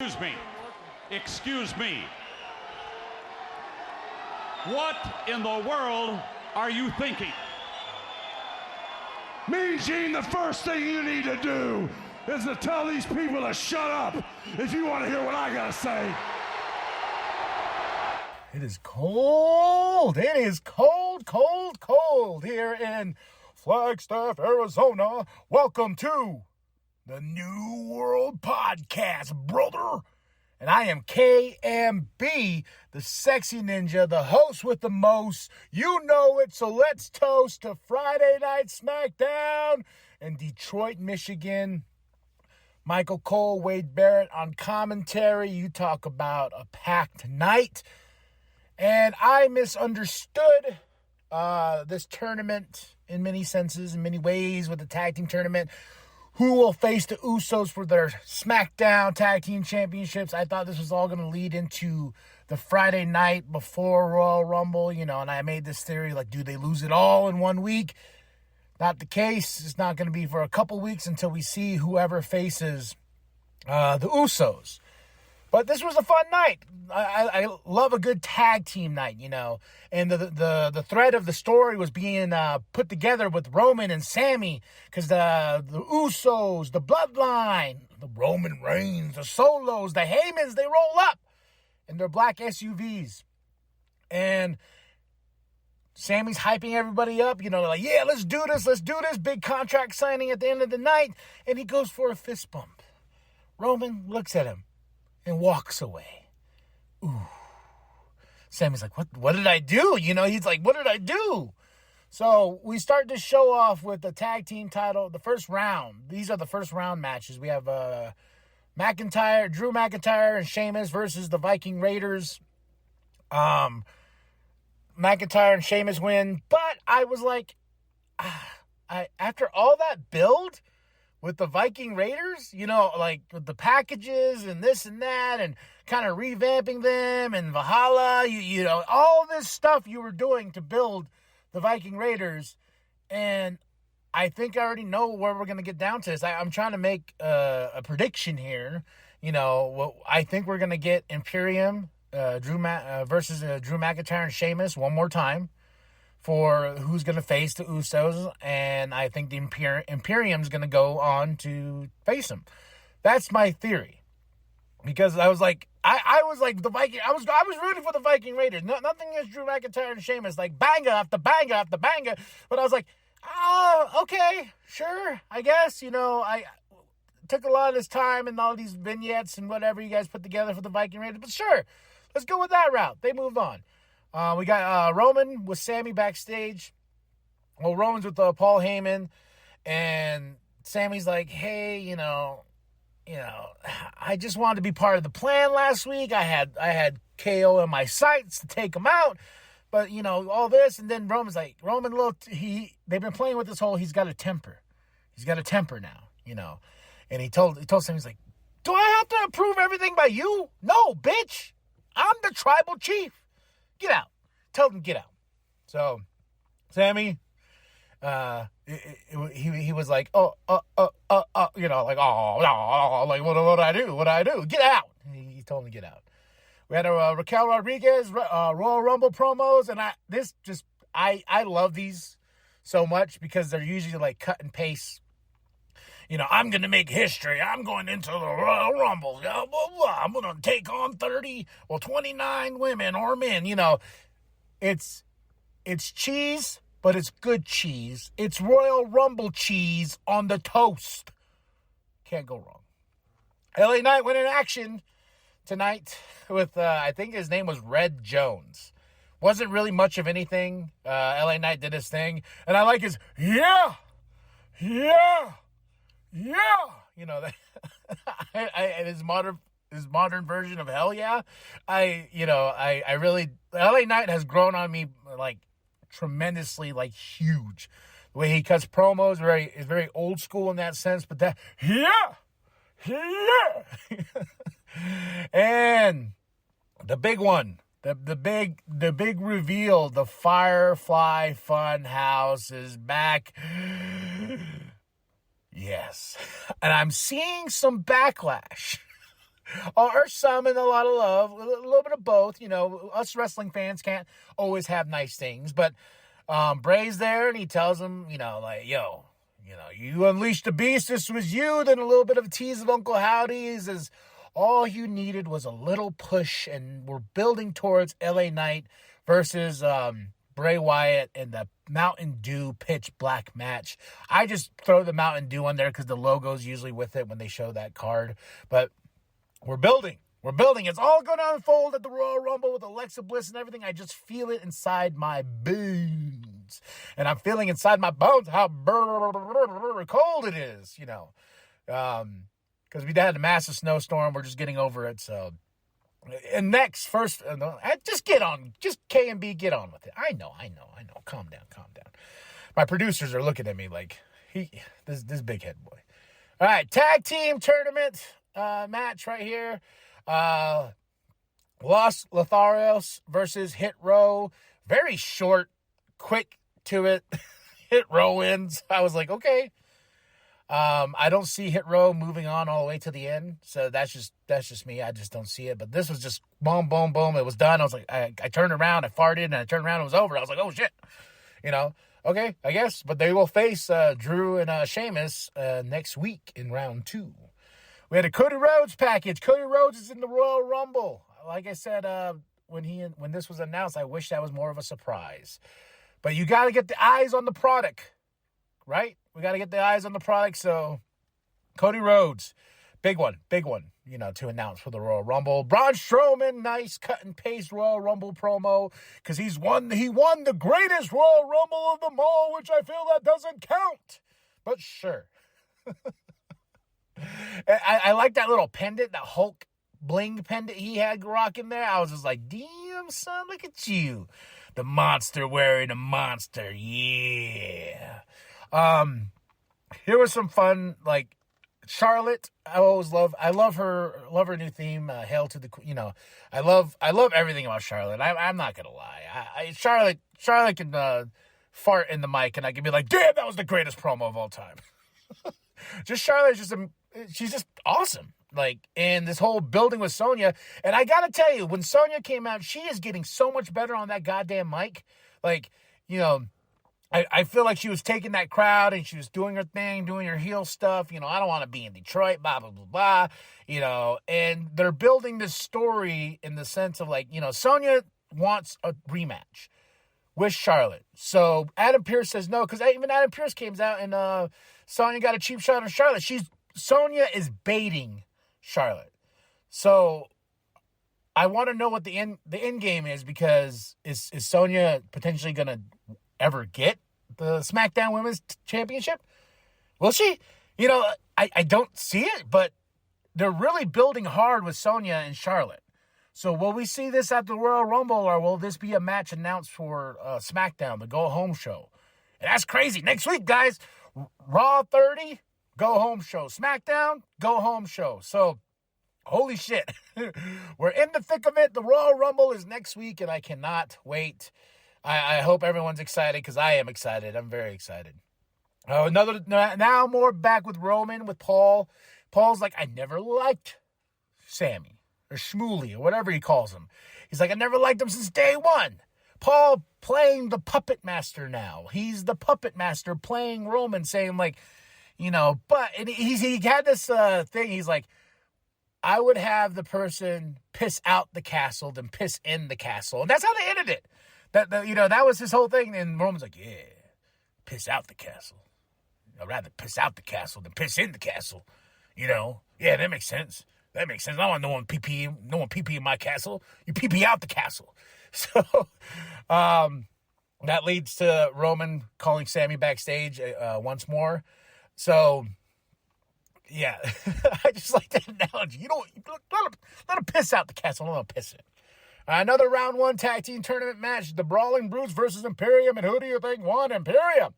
Excuse me. What in the world are you thinking? Mean Gene, the first thing you need to do is to tell these people to shut up if you want to hear what I gotta say. It is cold. It is cold, cold, cold here in Flagstaff, Arizona. Welcome to the New World Podcast, brother. And I am KMB, the sexy ninja, the host with the most. You know it, so let's toast to Friday Night SmackDown in Detroit, Michigan. Michael Cole, Wade Barrett on commentary. You talk about a packed night. And I misunderstood this tournament in many senses, in many ways, with the tag team tournament. Who will face the Usos for their SmackDown Tag Team Championships? I thought this was all going to lead into the Friday night before Royal Rumble, and I made this theory, like, do they lose it all in 1 week? Not the case. It's not going to be for a couple weeks until we see whoever faces the Usos. But this was a fun night. I love a good tag team night, And the thread of the story was being put together with Roman and Sammy, because the Usos, the Bloodline, the Roman Reigns, the Solos, the Heymans, they roll up in their black SUVs. And Sammy's hyping everybody up, like, yeah, let's do this, big contract signing at the end of the night. And he goes for a fist bump. Roman looks at him and walks away. Ooh. Sammy's like, what did I do? He's like, what did I do? So we start to show off with the tag team title, the first round. These are the first round matches. We have Drew McIntyre and Sheamus versus the Viking Raiders. McIntyre and Sheamus win. But I was like, after all that build with the Viking Raiders, like with the packages and this and that and kind of revamping them and Valhalla, all this stuff you were doing to build the Viking Raiders. And I think I already know where we're going to get down to this. I'm trying to make a prediction here. I think we're going to get Imperium versus Drew McIntyre and Sheamus one more time for who's going to face the Usos, and I think the Imperium's going to go on to face them. That's my theory, because I was like, I was like the Viking. I was rooting for the Viking Raiders. Nothing against Drew McIntyre and Sheamus, like banger after banger after banger. But I was like, okay, sure, I guess. I took a lot of this time and all these vignettes and whatever you guys put together for the Viking Raiders, but sure, let's go with that route. They moved on. We got Roman with Sammy backstage. Well, Roman's with Paul Heyman, and Sammy's like, hey, I just wanted to be part of the plan last week. I had KO in my sights to take him out, but all this, and then Roman's like, they've been playing with this whole, he's got a temper. He's got a temper now, and he told Sammy, he's like, do I have to approve everything by you? No, bitch. I'm the tribal chief. Get out. Tell them to get out. So, Sammy, he was like, like, oh, like, what do I do? What do I do? Get out. He told him to get out. We had a Raquel Rodriguez Royal Rumble promos, and I love these so much because they're usually like cut and paste. I'm going to make history. I'm going into the Royal Rumble. Blah, blah, blah. I'm going to take on 29 women or men. It's cheese, but it's good cheese. It's Royal Rumble cheese on the toast. Can't go wrong. LA Knight went in action tonight with, I think his name was Red Jones. Wasn't really much of anything. LA Knight did his thing. And I like his, yeah. That his modern version of hell yeah. I really, LA Knight has grown on me like tremendously, like huge. The way he cuts promos is very old school in that sense, but that yeah. And the big one, the big reveal, the Firefly Funhouse is back. Yes. And I'm seeing some backlash or some and a lot of love, a little bit of both. You know, us wrestling fans can't always have nice things, but Bray's there and he tells him, you know, like, yo, you know, you unleashed the beast. This was you. Then a little bit of a tease of Uncle Howdy's is all you needed was a little push, and we're building towards LA Knight versus Bray Wyatt in the Mountain Dew pitch black match. I just throw the Mountain Dew on there because the logo's usually with it when they show that card. But we're building. We're building. It's all going to unfold at the Royal Rumble with Alexa Bliss and everything. I just feel it inside my bones. And I'm feeling inside my bones how cold it is, you know. Because we had a massive snowstorm. We're just getting over it. So, and next, first, just get on. Just K&B, get on with it. I know. Calm down. My producers are looking at me like, this big head boy. All right, tag team tournament match right here. Los Lotharios versus Hit Row. Very short, quick to it. Hit Row wins. I was like, okay. I don't see Hit Row moving on all the way to the end. So that's just me. I just don't see it. But this was just boom, boom, boom. It was done. I was like, I turned around, I farted, and I turned around, it was over. I was like, oh shit. You know, okay, I guess. But they will face Drew and Sheamus next week in round 2. We had a Cody Rhodes package. Cody Rhodes is in the Royal Rumble. Like I said, when this was announced, I wish that was more of a surprise. But you got to get the eyes on the product, right? We got to get the eyes on the product. So Cody Rhodes, big one, you know, to announce for the Royal Rumble. Braun Strowman, nice cut and paste Royal Rumble promo because he won the greatest Royal Rumble of them all, which I feel that doesn't count. But sure. I like that little pendant, that Hulk bling pendant he had rocking there. I was just like, damn, son, look at you. The monster wearing a monster. Yeah. Here was some fun, like, Charlotte. I love her new theme, Hail to the, you know, I love everything about Charlotte. I'm not going to lie. Charlotte can fart in the mic and I can be like, damn, that was the greatest promo of all time. Charlotte she's just awesome. Like, and this whole building with Sonya. And I got to tell you, when Sonya came out, she is getting so much better on that goddamn mic. Like, you know, I feel like she was taking that crowd and she was doing her thing, doing her heel stuff. You know, I don't want to be in Detroit, blah, blah, blah, blah. You know, and they're building this story in the sense of like, you know, Sonya wants a rematch with Charlotte. So Adam Pearce says no, because even Adam Pearce came out and Sonya got a cheap shot on Charlotte. Sonya is baiting Charlotte. So I want to know what the end game is, because is Sonya potentially going to ever get the SmackDown Women's Championship? Will she? You know, I don't see it, but they're really building hard with Sonya and Charlotte. So will we see this at the Royal Rumble, or will this be a match announced for SmackDown, the go-home show? And that's crazy. Next week, guys, Raw 30, go-home show. SmackDown, go-home show. So, holy shit. We're in the thick of it. The Royal Rumble is next week, and I cannot wait. I hope everyone's excited, because I am excited. I'm very excited. Now more back with Roman, with Paul. Paul's like, I never liked Sammy, or Shmooly, or whatever he calls him. He's like, I never liked him since day one. Paul playing the puppet master now. He's the puppet master playing Roman, saying like, you know, but and he had this thing. He's like, I would have the person piss out the castle than piss in the castle. And that's how they ended it. That was his whole thing. And Roman's like, yeah, piss out the castle. I'd rather piss out the castle than piss in the castle. You know? Yeah, that makes sense. I don't want no one pee in my castle. You pee out the castle. So, that leads to Roman calling Sammy backstage once more. So, yeah, I just like that analogy. You don't let him piss out the castle. Let him piss it. Another round 1 tag team tournament match: the Brawling Brutes versus Imperium. And who do you think won? Imperium.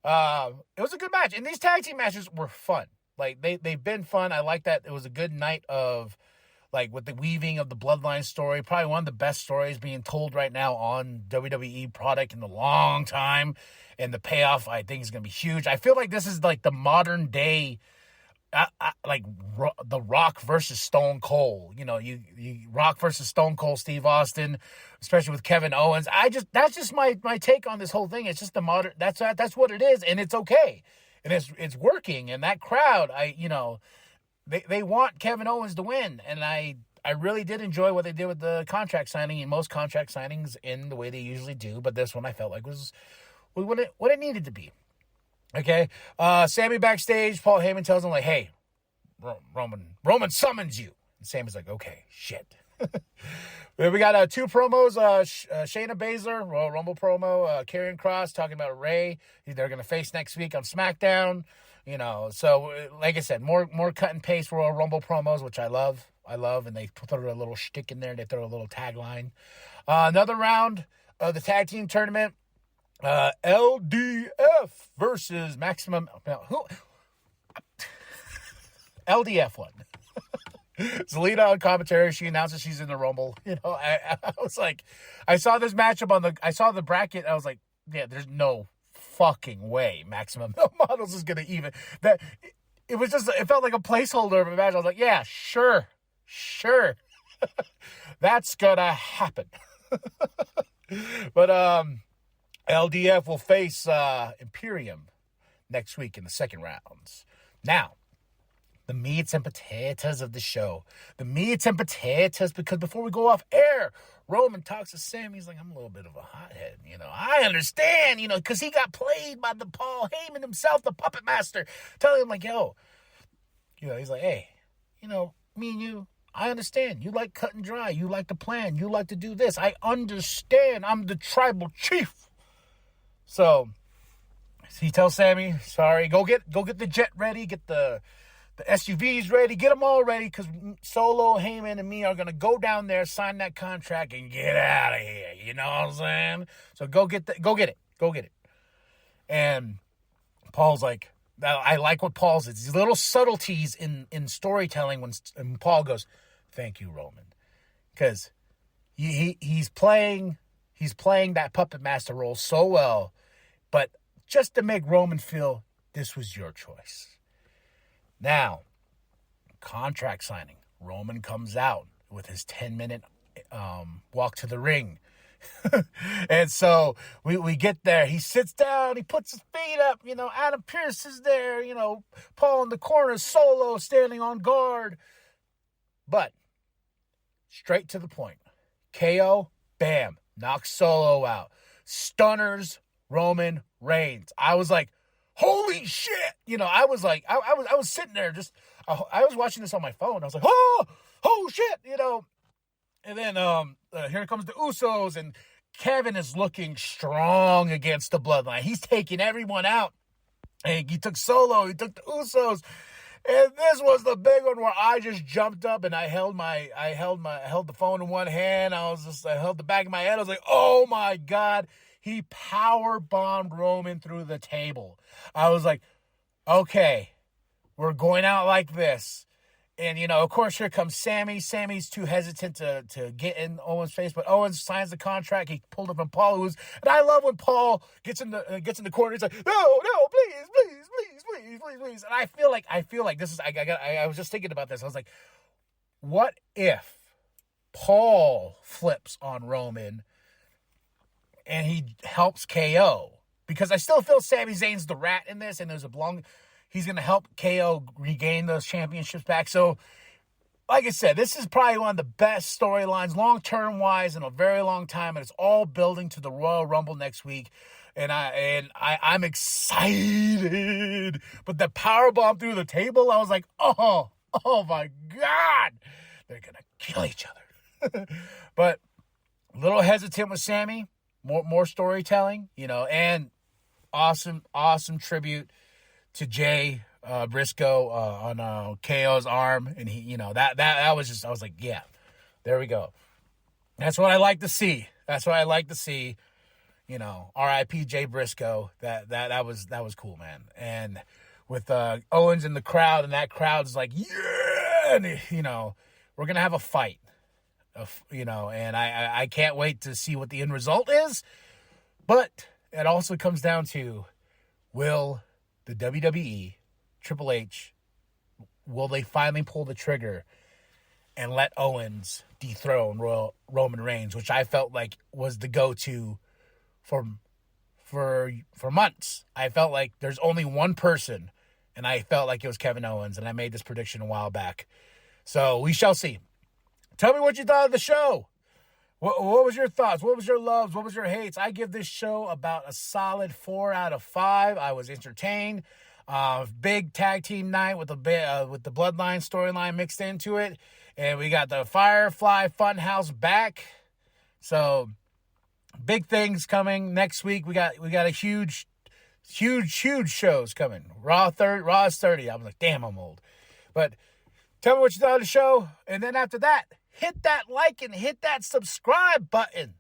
It was a good match, and these tag team matches were fun. Like they've been fun. I like that. It was a good night of, like, with the weaving of the Bloodline story. Probably one of the best stories being told right now on WWE product in a long time. And the payoff, I think, is going to be huge. I feel like this is like the modern day The Rock versus Stone Cold. You know, you Rock versus Stone Cold Steve Austin, especially with Kevin Owens. That's just my take on this whole thing. It's just the modern. That's what it is, and it's okay, and it's working. And that crowd, they want Kevin Owens to win, and I really did enjoy what they did with the contract signing, and most contract signings in the way they usually do. But this one I felt like was what it needed to be. Okay, Sammy backstage, Paul Heyman tells him, like, hey, Roman summons you. And Sammy's like, okay, shit. We got 2 promos, Shayna Baszler, Royal Rumble promo, Karrion Kross talking about Ray. They're going to face next week on SmackDown. You know, so like I said, more cut and paste Royal Rumble promos, which I love, and they throw a little shtick in there. They throw a little tagline. Another round of the tag team tournament. LDF versus Maximum. Who? LDF won. Zelina on commentary. She announces she's in the Rumble. You know, I was like, I saw this matchup I saw the bracket. I was like, yeah, there's no fucking way Maximum Models is gonna even that. It was just, it felt like a placeholder of a match. I was like, yeah, sure, that's gonna happen. But LDF will face Imperium next week in the second rounds. Now, the meats and potatoes of the show. The meats and potatoes, because before we go off air, Roman talks to Sam. He's like, I'm a little bit of a hothead. You know, I understand, you know, because he got played by the Paul Heyman himself, the puppet master. Telling him, like, yo, you know, he's like, hey, you know, me and you, I understand. You like cut and dry. You like to plan. You like to do this. I understand. I'm the tribal chief. So he tells Sammy, sorry, go get the jet ready, get the SUVs ready, get them all ready, because Solo, Heyman, and me are going to go down there, sign that contract, and get out of here. You know what I'm saying? So go get it. And Paul's like, I like what Paul's is. These little subtleties in storytelling when Paul goes, thank you, Roman. Because he's playing that puppet master role so well, but just to make Roman feel this was your choice. Now, contract signing. Roman comes out with his 10-minute walk to the ring. And so we get there. He sits down. He puts his feet up. You know, Adam Pearce is there. You know, Paul in the corner, Solo standing on guard. But straight to the point. KO, bam, knocks Solo out. Stunners Roman Reigns. I was like, holy shit. You know, I was like, I was sitting there just, I was watching this on my phone. I was like, oh shit, you know. And then here comes the Usos, and Kevin is looking strong against the Bloodline. He's taking everyone out. And he took Solo, he took the Usos. And this was the big one where I just jumped up and I held the phone in one hand. I held the back of my head. I was like, oh my God. He power bombed Roman through the table. I was like, okay, we're going out like this. And, you know, of course, here comes Sammy. Sammy's too hesitant to get in Owens' face, but Owens signs the contract. He pulled it from Paul, and I love when Paul gets in the corner. He's like, no, please. And I feel like this is. I was just thinking about this. I was like, what if Paul flips on Roman and he helps KO? Because I still feel Sami Zayn's the rat in this, and there's he's going to help KO regain those championships back. So, like I said, this is probably one of the best storylines, long-term wise, in a very long time, and it's all building to the Royal Rumble next week. And I'm excited. But the powerbomb through the table, I was like, oh my God, they're going to kill each other. But a little hesitant with Sammy, more storytelling, you know, and awesome tribute to Jay Briscoe on KO's arm, and he, you know, that was just, I was like, yeah, there we go. That's what I like to see. You know, R.I.P. Jay Briscoe. That was cool, man. And with Owens in the crowd, and that crowd's like, yeah, and, you know, we're gonna have a fight, you know, and I can't wait to see what the end result is. But it also comes down to, will the WWE, Triple H, will they finally pull the trigger and let Owens dethrone Roman Reigns, which I felt like was the go-to for months. I felt like there's only one person, and I felt like it was Kevin Owens, and I made this prediction a while back. So we shall see. Tell me what you thought of the show. What was your thoughts? What was your loves? What was your hates? I give this show about a solid 4 out of 5. I was entertained. Big tag team night with the Bloodline storyline mixed into it. And we got the Firefly Funhouse back. So big things coming next week. We got a huge shows coming. Raw is 30. I'm like, damn, I'm old. But tell me what you thought of the show. And then after that, hit that like and hit that subscribe button.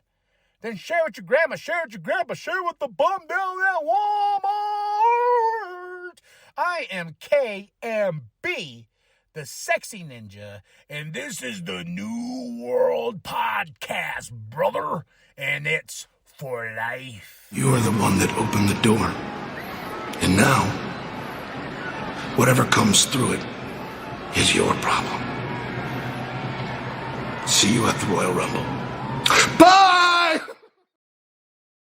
Then share with your grandma, share with your grandpa, share with the bum down at Walmart. I am KMB, the Sexy Ninja, and this is the New World Podcast, brother. And it's for life. You are the one that opened the door. And now, whatever comes through it is your problem. See you at the Royal Rumble. Bye!